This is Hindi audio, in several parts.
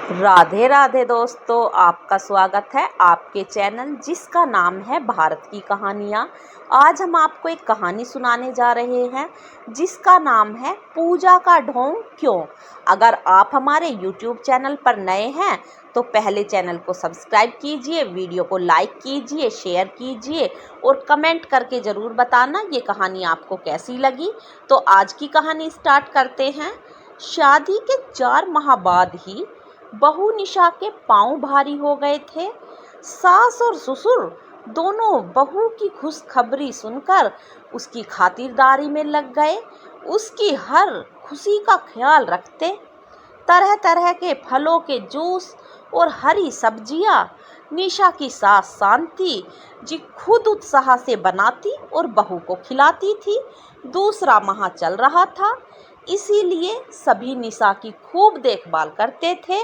राधे राधे दोस्तों, आपका स्वागत है आपके चैनल जिसका नाम है भारत की कहानियाँ। आज हम आपको एक कहानी सुनाने जा रहे हैं जिसका नाम है पूजा का ढोंग क्यों। अगर आप हमारे YouTube चैनल पर नए हैं तो पहले चैनल को सब्सक्राइब कीजिए, वीडियो को लाइक कीजिए, शेयर कीजिए और कमेंट करके ज़रूर बताना ये कहानी आपको कैसी लगी। तो आज की कहानी स्टार्ट करते हैं। शादी के 4 माह बाद ही बहू निशा के पांव भारी हो गए थे। सास और ससुर दोनों बहू की खुशखबरी सुनकर उसकी खातिरदारी में लग गए। उसकी हर खुशी का ख्याल रखते। तरह तरह के फलों के जूस और हरी सब्जियां निशा की सास शांति जी खुद उत्साह से बनाती और बहू को खिलाती थी। दूसरा माह चल रहा था, इसीलिए सभी निशा की खूब देखभाल करते थे।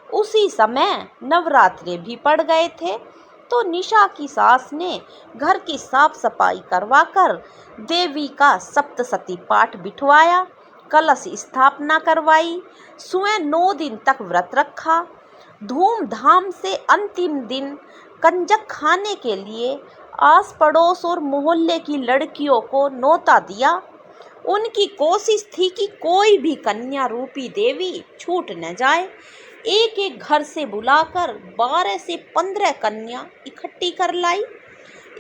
उसी समय नवरात्रे भी पड़ गए थे तो निशा की सास ने घर की साफ सफाई करवाकर देवी का सप्तशती पाठ बिठवाया, कलश स्थापना करवाई, स्वयं 9 दिन तक व्रत रखा। धूमधाम से अंतिम दिन कंजक खाने के लिए आस पड़ोस और मोहल्ले की लड़कियों को न्योता दिया। उनकी कोशिश थी कि कोई भी कन्या रूपी देवी छूट न जाए। एक एक घर से बुलाकर 12 से 15 कन्या इकट्ठी कर लाई।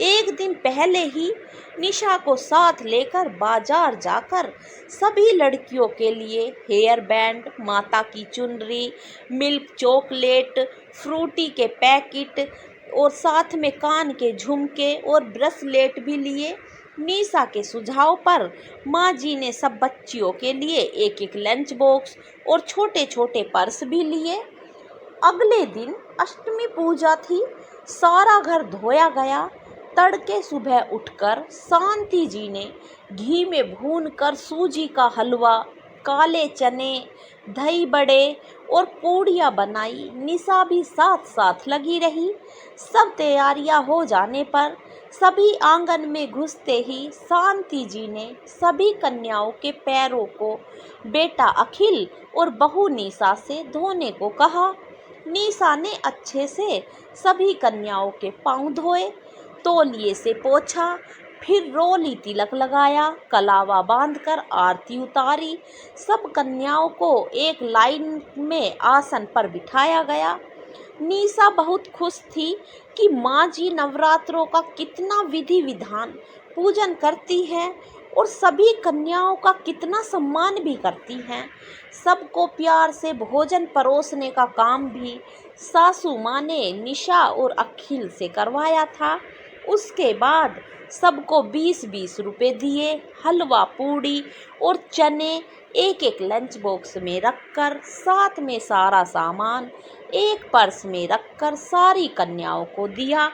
एक दिन पहले ही निशा को साथ लेकर बाजार जाकर सभी लड़कियों के लिए हेयर बैंड, माता की चुनरी, मिल्क चॉकलेट, फ्रूटी के पैकेट और साथ में कान के झुमके और ब्रेसलेट भी लिए। निशा के सुझाव पर माँ जी ने सब बच्चियों के लिए एक एक लंच बॉक्स और छोटे छोटे पर्स भी लिए। अगले दिन अष्टमी पूजा थी। सारा घर धोया गया। तड़के सुबह उठकर शांति जी ने घी में भूनकर सूजी का हलवा, काले चने, दही बड़े और पूड़ियाँ बनाई। निशा भी साथ साथ लगी रही। सब तैयारियां हो जाने पर सभी आंगन में घुसते ही शांति जी ने सभी कन्याओं के पैरों को बेटा अखिल और बहू निशा से धोने को कहा। निशा ने अच्छे से सभी कन्याओं के पांव धोए, तौलिए से पोंछा, फिर रोली तिलक लगाया, कलावा बांधकर आरती उतारी। सब कन्याओं को एक लाइन में आसन पर बिठाया गया। निशा बहुत खुश थी कि माँ जी नवरात्रों का कितना विधि विधान पूजन करती है और सभी कन्याओं का कितना सम्मान भी करती हैं। सबको प्यार से भोजन परोसने का काम भी सासू माँ ने निशा और अखिल से करवाया था। उसके बाद सबको 20-20 रुपए दिए। हलवा, पूड़ी और चने एक एक लंच बॉक्स में रखकर, साथ में सारा सामान एक पर्स में रखकर सारी कन्याओं को दिया।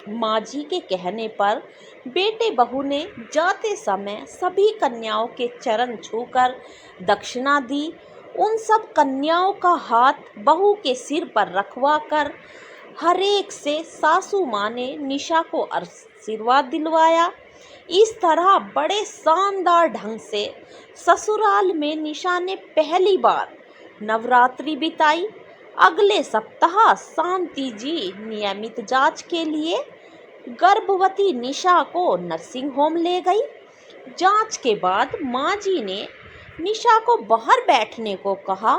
माँ जी के कहने पर बेटे बहू ने जाते समय सभी कन्याओं के चरण छूकर दक्षिणा दी। उन सब कन्याओं का हाथ बहू के सिर पर रखवा कर हर एक से सासू माँ ने निशा को आशीर्वाद दिलवाया। इस तरह बड़े शानदार ढंग से ससुराल में निशा ने पहली बार नवरात्रि बिताई। अगले सप्ताह शांति जी नियमित जांच के लिए गर्भवती निशा को नर्सिंग होम ले गई। जांच के बाद माँ जी ने निशा को बाहर बैठने को कहा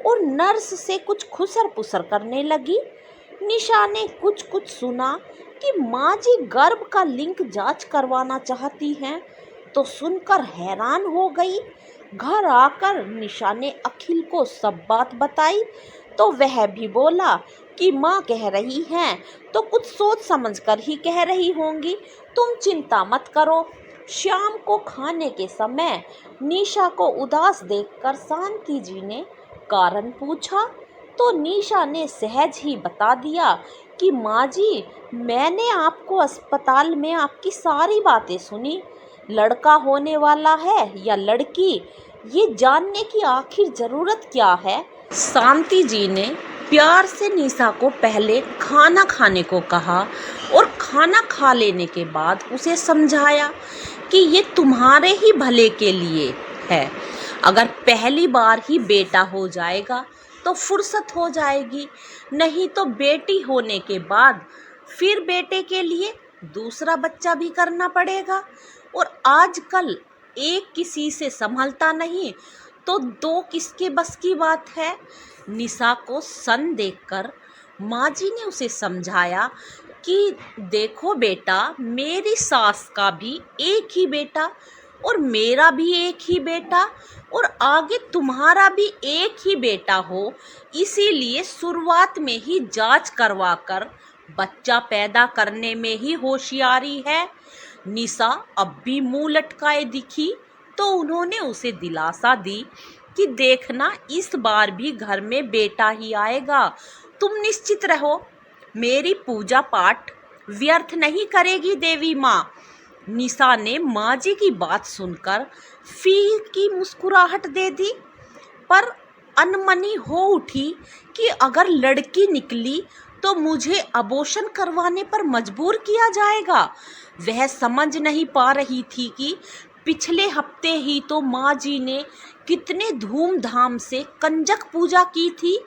और नर्स से कुछ खुसर पुसर करने लगी। निशा ने कुछ कुछ सुना कि माँ जी गर्भ का लिंक जांच करवाना चाहती हैं, तो सुनकर हैरान हो गई। घर आकर निशा ने अखिल को सब बात बताई तो वह भी बोला कि माँ कह रही हैं तो कुछ सोच समझ कर ही कह रही होंगी, तुम चिंता मत करो। शाम को खाने के समय निशा को उदास देखकर शांति जी ने कारण पूछा तो निशा ने सहज ही बता दिया कि माँ जी, मैंने आपको अस्पताल में आपकी सारी बातें सुनी। लड़का होने वाला है या लड़की, ये जानने की आखिर ज़रूरत क्या है। शांति जी ने प्यार से निशा को पहले खाना खाने को कहा और खाना खा लेने के बाद उसे समझाया कि ये तुम्हारे ही भले के लिए है। अगर पहली बार ही बेटा हो जाएगा तो फुर्सत हो जाएगी, नहीं तो बेटी होने के बाद फिर बेटे के लिए दूसरा बच्चा भी करना पड़ेगा। और आजकल एक किसी से संभलता नहीं तो दो किसके बस की बात है। निशा को सन देखकर माँ जी ने उसे समझाया कि देखो बेटा, मेरी सास का भी एक ही बेटा और मेरा भी एक ही बेटा और आगे तुम्हारा भी एक ही बेटा हो, इसीलिए शुरुआत में ही जांच करवा कर बच्चा पैदा करने में ही होशियारी है। निशा अब भी मुंह लटकाए दिखी तो उन्होंने उसे दिलासा दी कि देखना, इस बार भी घर में बेटा ही आएगा, तुम निश्चित रहो, मेरी पूजा पाठ व्यर्थ नहीं करेगी देवी माँ। निशा ने माँ जी की बात सुनकर फील की मुस्कुराहट दे दी, पर अनमनी हो उठी कि अगर लड़की निकली तो मुझे अबॉर्शन करवाने पर मजबूर किया जाएगा। वह समझ नहीं पा रही थी कि पिछले हफ्ते ही तो माँ जी ने कितने धूमधाम से कंजक पूजा की थी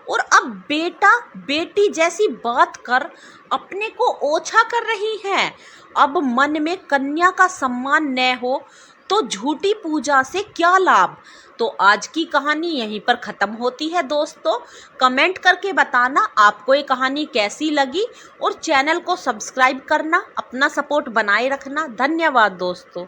और अब बेटा बेटी जैसी बात कर अपने को ओछा कर रही हैं। अब मन में कन्या का सम्मान न हो तो झूठी पूजा से क्या लाभ। तो आज की कहानी यहीं पर ख़त्म होती है दोस्तों। कमेंट करके बताना आपको ये कहानी कैसी लगी और चैनल को सब्सक्राइब करना, अपना सपोर्ट बनाए रखना। धन्यवाद दोस्तों।